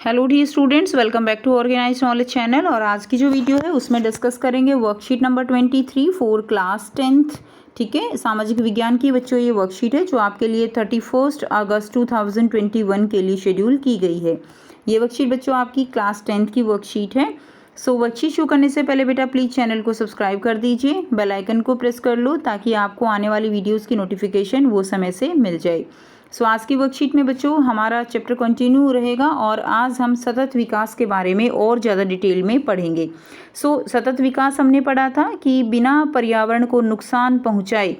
Hello the students, welcome back to organise knowledge channel. और आज की जो वीडियो है उसमें डिस्कस करेंगे worksheet number 23 for class 10th। ठीक है, सामाजिक विज्ञान की बच्चों ये वर्कशीट है जो आपके लिए 31 अगस्त 2021 के लिए शेड्यूल की गई है। ये वर्कशीट बच्चों आपकी क्लास 10th की वर्कशीट है। सो वर्कशीट शुरू करने से पहले बेटा प्लीज़ चैनल को सब्सक्राइब कर दीजिए, बेल आइकन को प्रेस कर लो ताकि आपको आने वाली वीडियोज़ की नोटिफिकेशन वो समय से मिल जाए। सो आज की वर्कशीट में बच्चों हमारा चैप्टर कंटिन्यू रहेगा और आज हम सतत विकास के बारे में और ज़्यादा डिटेल में पढ़ेंगे। सो सतत विकास हमने पढ़ा था कि बिना पर्यावरण को नुकसान पहुंचाए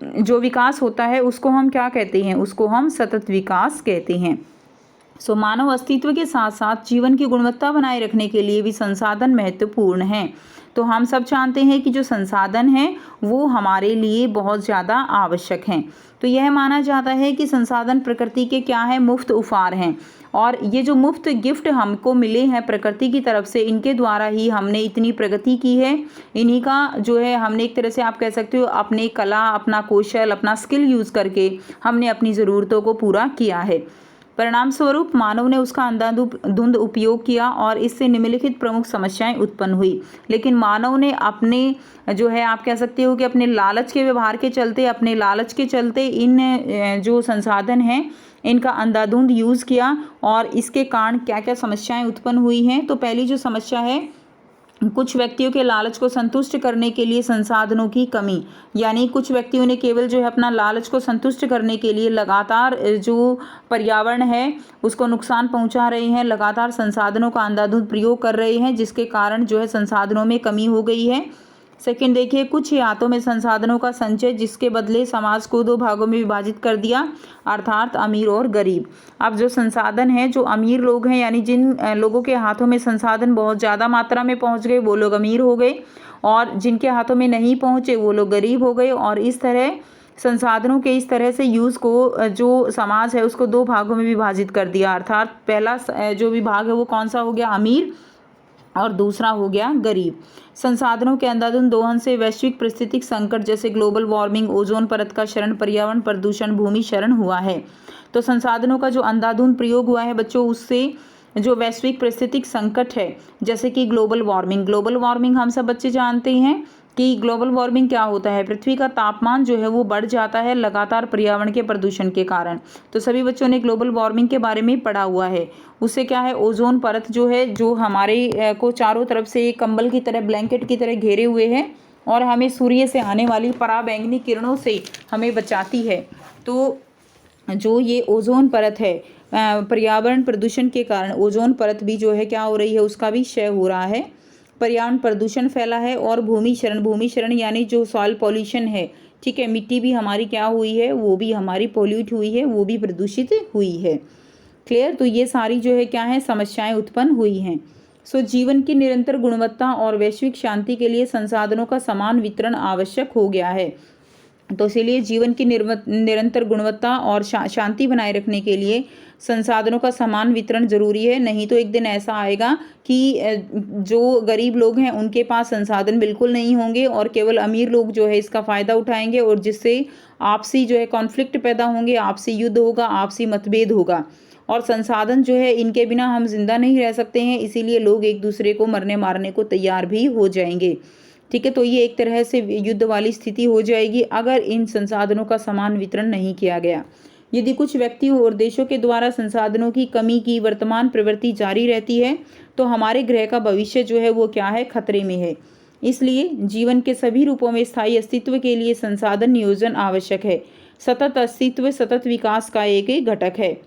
जो विकास होता है उसको हम क्या कहते हैं, उसको हम सतत विकास कहते हैं। सो मानव अस्तित्व के साथ साथ जीवन की गुणवत्ता बनाए रखने के लिए भी संसाधन महत्वपूर्ण हैं। तो हम सब जानते हैं कि जो संसाधन हैं वो हमारे लिए बहुत ज़्यादा आवश्यक हैं। तो यह माना जाता है कि संसाधन प्रकृति के क्या है, मुफ्त उपहार हैं। और ये जो मुफ्त गिफ्ट हमको मिले हैं प्रकृति की तरफ से, इनके द्वारा ही हमने इतनी प्रगति की है। इन्हीं का जो है हमने एक तरह से आप कह सकते हो अपने कला, अपना कौशल, अपना स्किल यूज़ करके हमने अपनी ज़रूरतों को पूरा किया है। परिणाम स्वरूप मानव ने उसका अंधाधुंध उपयोग किया और इससे निम्नलिखित प्रमुख समस्याएं उत्पन्न हुई। लेकिन मानव ने अपने जो है आप कह सकते हो कि अपने लालच के व्यवहार के चलते, अपने लालच के चलते इन जो संसाधन हैं इनका अंधाधुंध यूज़ किया और इसके कारण क्या क्या समस्याएं उत्पन्न हुई हैं। तो पहली जो समस्या है, कुछ व्यक्तियों के लालच को संतुष्ट करने के लिए संसाधनों की कमी, यानी कुछ व्यक्तियों ने केवल जो है अपना लालच को संतुष्ट करने के लिए लगातार जो पर्यावरण है उसको नुकसान पहुंचा रहे हैं, लगातार संसाधनों का अंधाधुंध प्रयोग कर रहे हैं, जिसके कारण जो है संसाधनों में कमी हो गई है। सेकंड देखिए, कुछ हाथों में संसाधनों का संचय जिसके बदले समाज को दो भागों में विभाजित कर दिया, अर्थात अमीर और गरीब। अब जो संसाधन है, जो अमीर लोग हैं यानी जिन लोगों के हाथों में संसाधन बहुत ज़्यादा मात्रा में पहुंच गए वो लोग अमीर हो गए, और जिनके हाथों में नहीं पहुंचे वो लोग गरीब हो गए। और इस तरह संसाधनों के इस तरह से यूज़ को जो समाज है उसको दो भागों में विभाजित कर दिया, अर्थात पहला जो विभाग है वो कौन सा हो गया, अमीर, और दूसरा हो गया गरीब। संसाधनों के अंधाधुंध दोहन से वैश्विक पारिस्थितिक संकट जैसे ग्लोबल वार्मिंग, ओजोन परत का क्षरण, पर्यावरण प्रदूषण, भूमि क्षरण हुआ है। तो संसाधनों का जो अंधाधुंध प्रयोग हुआ है बच्चों, उससे जो वैश्विक पारिस्थितिक संकट है जैसे कि ग्लोबल वार्मिंग हम सब बच्चे जानते हैं कि ग्लोबल वार्मिंग क्या होता है, पृथ्वी का तापमान जो है वो बढ़ जाता है लगातार पर्यावरण के प्रदूषण के कारण। तो सभी बच्चों ने ग्लोबल वार्मिंग के बारे में पढ़ा हुआ है। उससे क्या है, ओजोन परत जो है जो हमारे को चारों तरफ से एक कंबल की तरह, ब्लैंकेट की तरह घेरे हुए है और हमें सूर्य से आने वाली पराबैंगनी किरणों से हमें बचाती है। तो जो ये ओजोन परत है, पर्यावरण प्रदूषण के कारण ओजोन परत भी जो है क्या हो रही है, उसका भी क्षय हो रहा है, पर्यावरण प्रदूषण फैला है। और भूमि क्षरण यानी जो सॉइल पॉल्यूशन है, ठीक है, मिट्टी भी हमारी क्या हुई है, वो भी हमारी पॉल्यूट हुई है, वो भी प्रदूषित हुई है। क्लियर। तो ये सारी जो है क्या है, समस्याएं उत्पन्न हुई हैं। सो जीवन की निरंतर गुणवत्ता और वैश्विक शांति के लिए संसाधनों का समान वितरण आवश्यक हो गया है। तो इसीलिए जीवन की निरंतर गुणवत्ता और शांति बनाए रखने के लिए संसाधनों का समान वितरण जरूरी है। नहीं तो एक दिन ऐसा आएगा कि जो गरीब लोग हैं उनके पास संसाधन बिल्कुल नहीं होंगे और केवल अमीर लोग जो है इसका फ़ायदा उठाएंगे, और जिससे आपसी जो है कॉन्फ्लिक्ट पैदा होंगे, आपसी युद्ध होगा, आपसी मतभेद होगा। और संसाधन जो है इनके बिना हम जिंदा नहीं रह सकते हैं, इसीलिए लोग एक दूसरे को मरने मारने को तैयार भी हो जाएंगे। ठीक है, तो ये एक तरह से युद्ध वाली स्थिति हो जाएगी अगर इन संसाधनों का समान वितरण नहीं किया गया। यदि कुछ व्यक्तियों और देशों के द्वारा संसाधनों की कमी की वर्तमान प्रवृत्ति जारी रहती है तो हमारे ग्रह का भविष्य जो है वो क्या है, खतरे में है। इसलिए जीवन के सभी रूपों में स्थायी अस्तित्व के लिए संसाधन नियोजन आवश्यक है। सतत अस्तित्व सतत विकास का एक घटक है।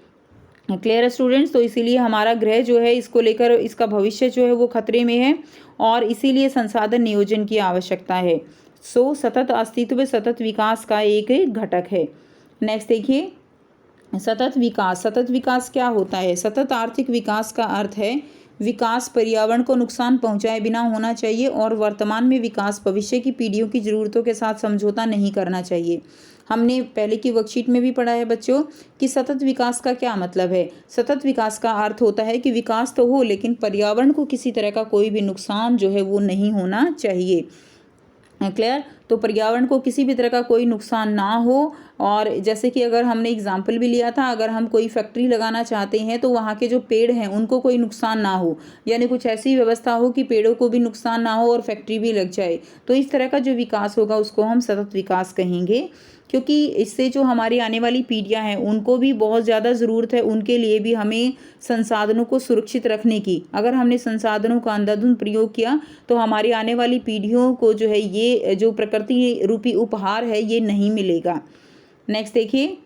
Clear students. तो इसीलिए हमारा ग्रह जो है इसको लेकर इसका भविष्य जो है वो खतरे में है और इसीलिए संसाधन नियोजन की आवश्यकता है। सो सतत अस्तित्व सतत विकास का एक घटक है। नेक्स्ट देखिए, सतत विकास क्या होता है। सतत आर्थिक विकास का अर्थ है विकास पर्यावरण को नुकसान पहुंचाए बिना होना चाहिए और वर्तमान में विकास भविष्य की पीढ़ियों की ज़रूरतों के साथ समझौता नहीं करना चाहिए। हमने पहले की वर्कशीट में भी पढ़ा है बच्चों कि सतत विकास का क्या मतलब है। सतत विकास का अर्थ होता है कि विकास तो हो लेकिन पर्यावरण को किसी तरह का कोई भी नुकसान जो है वो नहीं होना चाहिए। क्लियर। तो पर्यावरण को किसी भी तरह का कोई नुकसान ना हो, और जैसे कि अगर हमने एग्जाम्पल भी लिया था, अगर हम कोई फैक्ट्री लगाना चाहते हैं तो वहाँ के जो पेड़ हैं उनको कोई नुकसान ना हो, यानी कुछ ऐसी व्यवस्था हो कि पेड़ों को भी नुकसान ना हो और फैक्ट्री भी लग जाए। तो इस तरह का जो विकास होगा उसको हम सतत विकास कहेंगे, क्योंकि इससे जो हमारी आने वाली पीढ़ियां हैं उनको भी बहुत ज़्यादा ज़रूरत है, उनके लिए भी हमें संसाधनों को सुरक्षित रखने की। अगर हमने संसाधनों का अंधाधुंध प्रयोग किया तो हमारी आने वाली पीढ़ियों को जो है ये जो प्रकृति रूपी उपहार है ये नहीं मिलेगा। नेक्स्ट देखिए,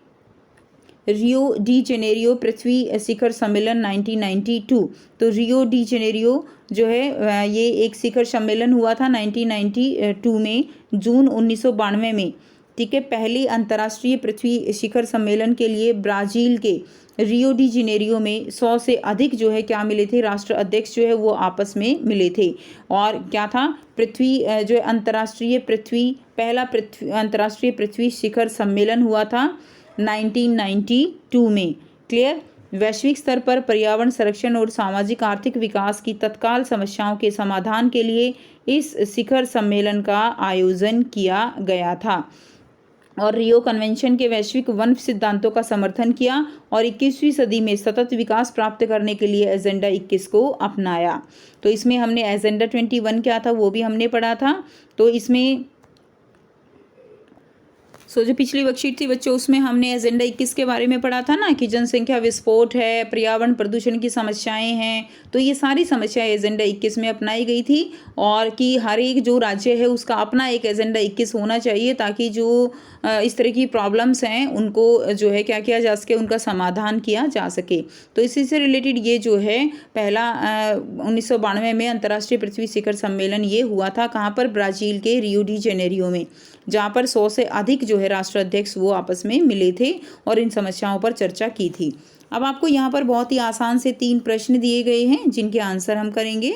रियो डी जेनेरियो पृथ्वी शिखर सम्मेलन 1992। तो रियो डी जेनेरियो जो है ये एक शिखर सम्मेलन हुआ था 1992 में, जून 1992 में, ठीक है। पहली अंतर्राष्ट्रीय पृथ्वी शिखर सम्मेलन के लिए ब्राज़ील के रियो डी जेनेरियो में 100 से अधिक जो है क्या मिले थे, राष्ट्र अध्यक्ष जो है वो आपस में मिले थे। और क्या था, पृथ्वी जो है पहला अंतर्राष्ट्रीय पृथ्वी शिखर सम्मेलन हुआ था 1992 में। क्लियर। वैश्विक स्तर पर पर्यावरण संरक्षण और सामाजिक आर्थिक विकास की तत्काल समस्याओं के समाधान के लिए इस शिखर सम्मेलन का आयोजन किया गया था और रियो कन्वेंशन के वैश्विक वन सिद्धांतों का समर्थन किया और 21वीं सदी में सतत विकास प्राप्त करने के लिए एजेंडा 21 को अपनाया। तो इसमें हमने एजेंडा 21 क्या था वो भी हमने पढ़ा था। तो इसमें जो पिछली वर्कशीट थी बच्चों उसमें हमने एजेंडा 21 के बारे में पढ़ा था ना, कि जनसंख्या विस्फोट है, पर्यावरण प्रदूषण की समस्याएं हैं, तो ये सारी समस्याएं एजेंडा 21 में अपनाई गई थी और कि हर एक जो राज्य है उसका अपना एक एजेंडा 21 होना चाहिए, ताकि जो इस तरह की प्रॉब्लम्स हैं उनको जो है क्या किया जा सके, उनका समाधान किया जा सके। तो इसी से रिलेटेड ये जो है पहला 1992 में अंतर्राष्ट्रीय पृथ्वी शिखर सम्मेलन ये हुआ था, कहाँ पर, ब्राज़ील के रियो डी जेनेरियो में, जहाँ पर 100 से अधिक जो है राष्ट्र अध्यक्ष वो आपस में मिले थे और इन समस्याओं पर चर्चा की थी। अब आपको यहाँ पर बहुत ही आसान से 3 प्रश्न दिए गए हैं जिनके आंसर हम करेंगे।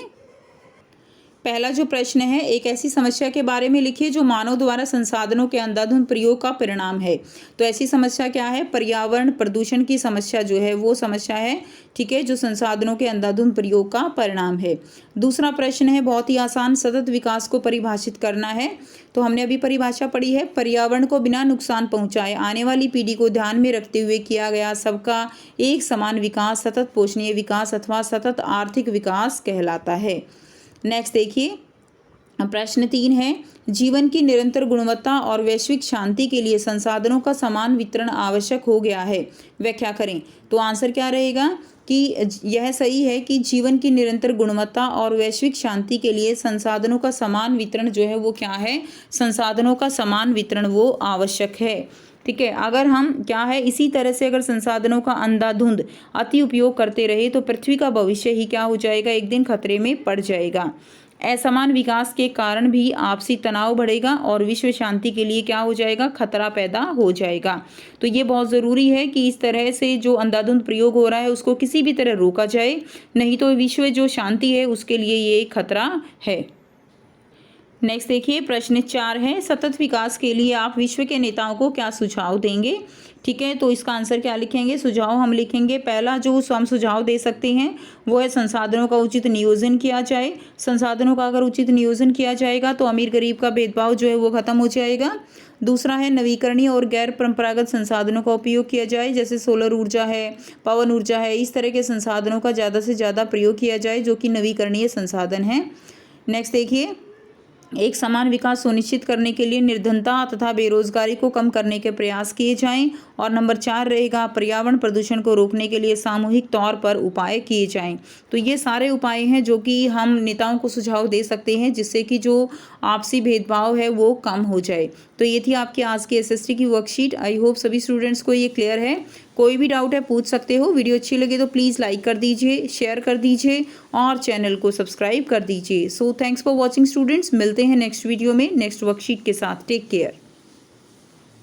पहला जो प्रश्न है, एक ऐसी समस्या के बारे में लिखिए जो मानव द्वारा संसाधनों के अंधाधुंध प्रयोग का परिणाम है। तो ऐसी समस्या क्या है, पर्यावरण प्रदूषण की समस्या जो है वो समस्या है, ठीक है, जो संसाधनों के अंधाधुंध प्रयोग का परिणाम है। दूसरा प्रश्न है बहुत ही आसान, सतत विकास को परिभाषित करना है। तो हमने अभी परिभाषा पढ़ी है, पर्यावरण को बिना नुकसान पहुंचाए आने वाली पीढ़ी को ध्यान में रखते हुए किया गया सबका एक समान विकास सतत पोषणीय विकास अथवा सतत आर्थिक विकास कहलाता है। नेक्स्ट देखिए, प्रश्न 3 है, जीवन की निरंतर गुणवत्ता और वैश्विक शांति के लिए संसाधनों का समान वितरण आवश्यक हो गया है, व्याख्या करें। तो आंसर क्या रहेगा कि यह सही है कि जीवन की निरंतर गुणवत्ता और वैश्विक शांति के लिए संसाधनों का समान वितरण जो है वो क्या है, संसाधनों का समान वितरण वो आवश्यक है, ठीक है। अगर हम क्या है इसी तरह से अगर संसाधनों का अंधाधुंध अति उपयोग करते रहे तो पृथ्वी का भविष्य ही क्या हो जाएगा, एक दिन खतरे में पड़ जाएगा। असमान विकास के कारण भी आपसी तनाव बढ़ेगा और विश्व शांति के लिए क्या हो जाएगा, खतरा पैदा हो जाएगा। तो ये बहुत ज़रूरी है कि इस तरह से जो अंधाधुंध प्रयोग हो रहा है उसको किसी भी तरह रोका जाए, नहीं तो विश्व जो शांति है उसके लिए ये खतरा है। नेक्स्ट देखिए, प्रश्न 4 है, सतत विकास के लिए आप विश्व के नेताओं को क्या सुझाव देंगे, ठीक है। तो इसका आंसर क्या लिखेंगे, सुझाव हम लिखेंगे, पहला जो हम सुझाव दे सकते हैं वो है संसाधनों का उचित नियोजन किया जाए। संसाधनों का अगर उचित नियोजन किया जाएगा तो अमीर गरीब का भेदभाव जो है वो खत्म हो जाएगा। दूसरा है नवीकरणीय और गैर परंपरागत संसाधनों का उपयोग किया जाए, जैसे सोलर ऊर्जा है, पवन ऊर्जा है, इस तरह के संसाधनों का ज़्यादा से ज़्यादा प्रयोग किया जाए जो कि नवीकरणीय संसाधन है। नेक्स्ट देखिए, एक समान विकास सुनिश्चित करने के लिए निर्धनता तथा बेरोजगारी को कम करने के प्रयास किए जाएं। और नंबर 4 रहेगा, पर्यावरण प्रदूषण को रोकने के लिए सामूहिक तौर पर उपाय किए जाएं। तो ये सारे उपाय हैं जो कि हम नेताओं को सुझाव दे सकते हैं जिससे कि जो आपसी भेदभाव है वो कम हो जाए। तो ये थी आपकी आज की एसएसटी की वर्कशीट। आई होप सभी स्टूडेंट्स को ये क्लियर है। कोई भी डाउट है पूछ सकते हो। वीडियो अच्छी लगे तो प्लीज़ लाइक कर दीजिए, शेयर कर दीजिए और चैनल को सब्सक्राइब कर दीजिए। So thanks for watching students. मिलते हैं नेक्स्ट वीडियो में नेक्स्ट वर्कशीट के साथ। Take care.